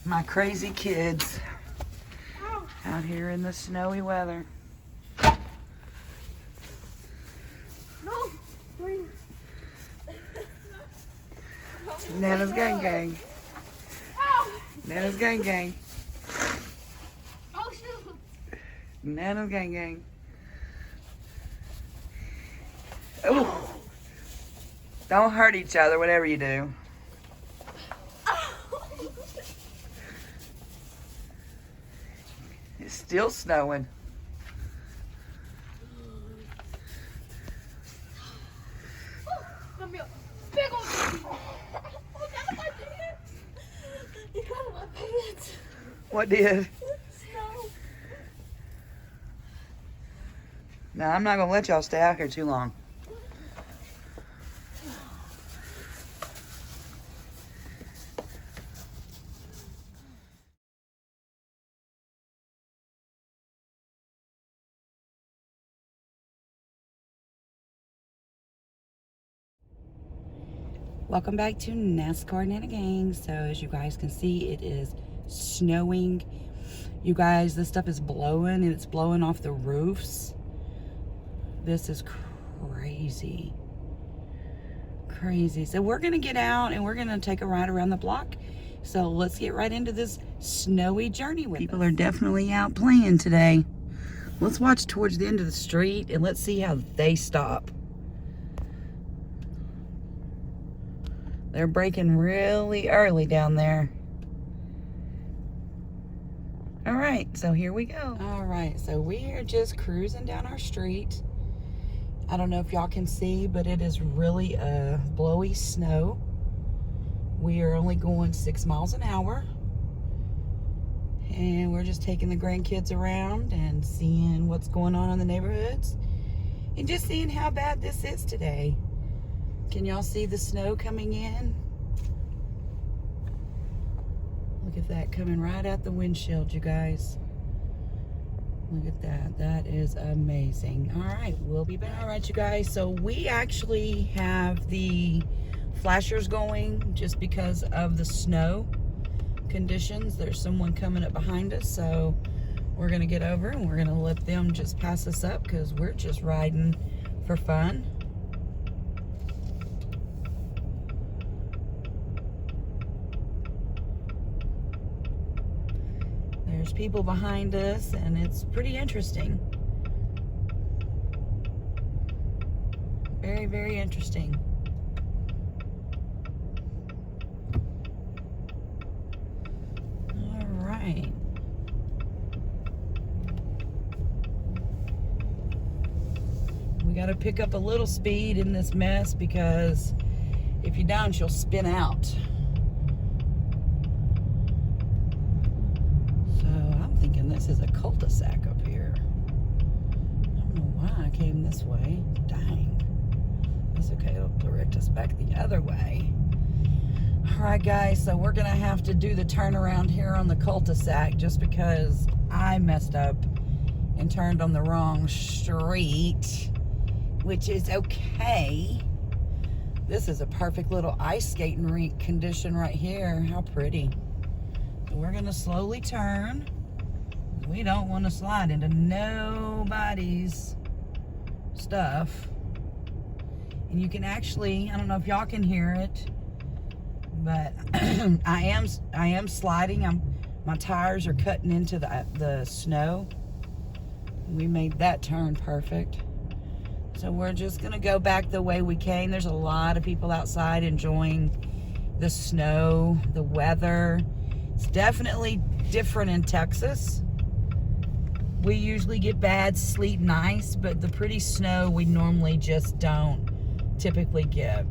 My crazy kids out here in the snowy weather. Nana's gang gang. Nana's gang gang. Nana's gang gang. Oh! Don't hurt each other, whatever you do. It's still snowing. What did? Snow. No, I'm not gonna let y'all stay out here too long. Welcome back to NASCAR Nana Gang. So as you guys can see, it is snowing. You guys, this stuff is blowing and it's blowing off the roofs. This is crazy. Crazy. So we're gonna get out and we're gonna take a ride around the block. So let's get right into this snowy journey with People are definitely out playing today. Let's watch towards the end of the street and let's see how they stop. They're braking really early down there. All right, so here we go. All right, so we are just cruising down our street. I don't know if y'all can see, but it is really blowy snow. We are only going 6 miles an hour. And we're just taking the grandkids around and seeing what's going on in the neighborhoods. And just seeing how bad this is today. Can y'all see the snow coming in? Look at that coming right out the windshield, you guys. Look at that. That is amazing. All right, we'll be back. All right, you guys. So we actually have the flashers going just because of the snow conditions. There's someone coming up behind us, so we're going to get over and we're going to let them just pass us up because we're just riding for fun. There's people behind us, and it's pretty interesting. Very, very interesting. All right. We got to pick up a little speed in this mess because if you don't, you'll spin out. This is a cul-de-sac up here. I don't know why I came this way. Dang. That's okay. It'll direct us back the other way. All right, guys. So we're going to have to do the turnaround here on the cul-de-sac just because I messed up and turned on the wrong street, which is okay. This is a perfect little ice skating rink condition right here. How pretty. So we're going to slowly turn. We don't want to slide into nobody's stuff. And you can actually, I don't know if y'all can hear it, but I am sliding. My tires are cutting into the snow. We made that turn perfect. So we're just gonna go back the way we came. There's a lot of people outside enjoying the snow, the weather. It's definitely different in Texas. We usually get bad sleet and ice, but the pretty snow we normally just don't typically get.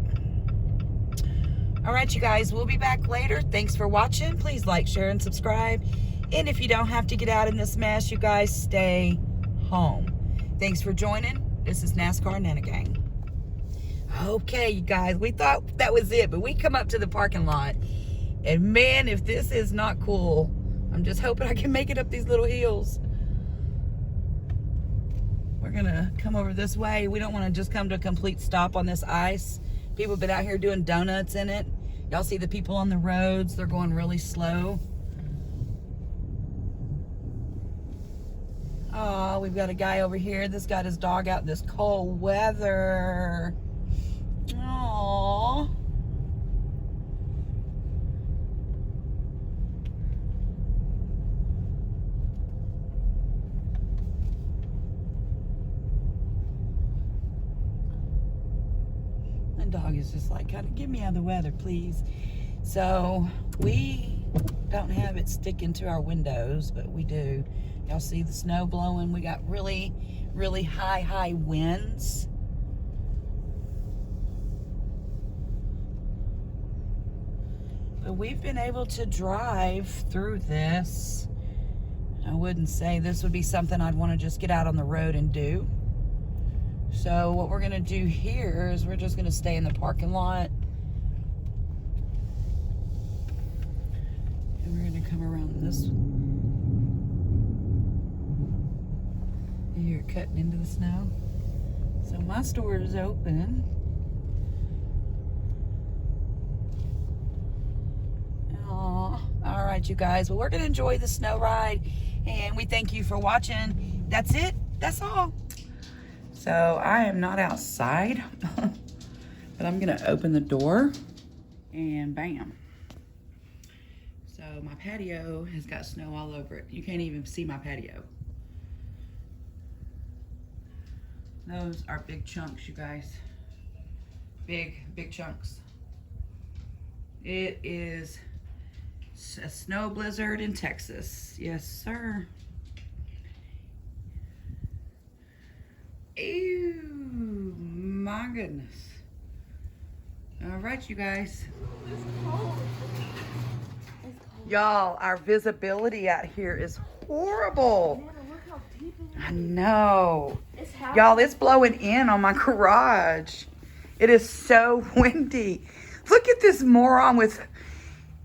All right, you guys, we'll be back later. Thanks for watching. Please like, share, and subscribe. And if you don't have to get out in this mess, you guys stay home. Thanks for joining. This is NASCAR Nana Gang. Okay, you guys, we thought that was it, but we come up to the parking lot. And man, if this is not cool, I'm just hoping I can make it up these little hills. We're gonna come over this way. We don't want to just come to a complete stop on this ice. People have been out here doing donuts in it. Y'all see the people on the roads. They're going really slow. y'all. We've got a guy over here that's got his dog out in this cold weather. Aww. The dog is just like, kind of get me out of the weather, please. So we don't have it sticking to our windows, but we do. Y'all see the snow blowing? We got really, really high winds. But we've been able to drive through this. I wouldn't say this would be something I'd want to just get out on the road and do. So what we're gonna do here is we're just gonna stay in the parking lot. And we're gonna come around this. You're cutting into the snow. So my store is open. Aw. All right, you guys. Well, we're gonna enjoy the snow ride, and we thank you for watching. That's it. That's all. So I am not outside, but I'm gonna open the door and bam. So my patio has got snow all over it. You can't even see my patio. Those are big chunks, you guys. Big chunks. It is a snow blizzard in Texas. Yes, sir. Ew, my goodness. All right, you guys. It's cold. It's cold. Y'all, our visibility out here is horrible. Nana, look how deep it is. I know. It's how Y'all, it's blowing in on my garage. It is so windy. Look at this moron with,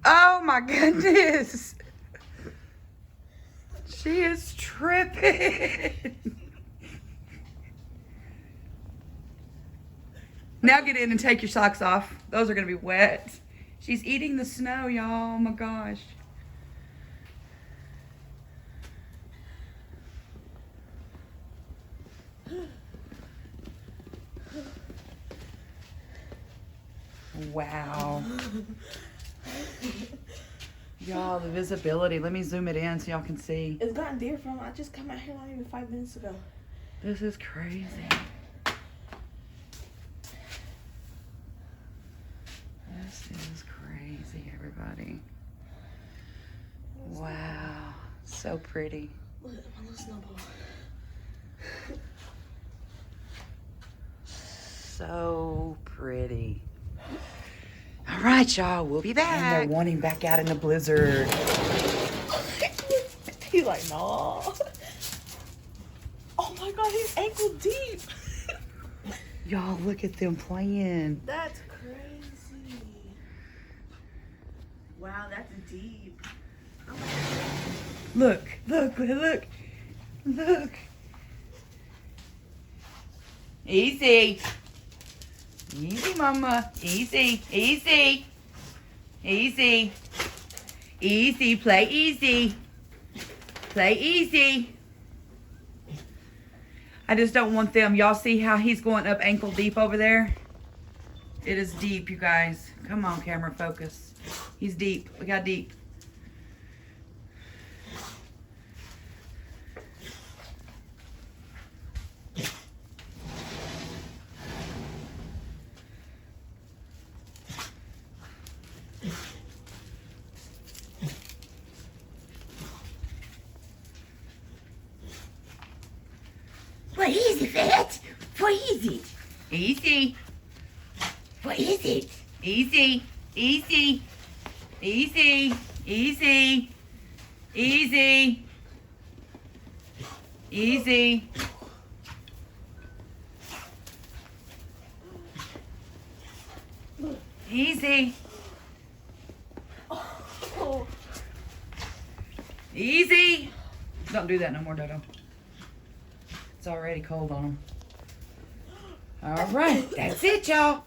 oh my goodness. She is tripping. Now get in and take your socks off. Those are gonna be wet. She's eating the snow, y'all. Oh my gosh. Wow. Y'all, the visibility. Let me zoom it in so y'all can see. it's gotten deer from. I just come out here not even 5 minutes ago. This is crazy. This is crazy, everybody. Wow. So pretty. Look at my little snowball. So pretty. All right, y'all. We'll be back. And they're wanting back out in the blizzard. He's like, no. Oh my God, he's ankle deep. Y'all, look at them playing. That's crazy. Wow, that's deep. Oh my God. Look. Easy. Easy, mama. Easy. Play easy. Play easy. I just don't want them. Y'all see how he's going up ankle deep over there? It is deep, you guys. Come on, camera, focus. He's deep. Look how deep. What is it, Fat? What is it? Easy. What is it? Easy. Oh. Easy. Don't do that no more, Dodo. It's already cold on them. All right, that's it, y'all.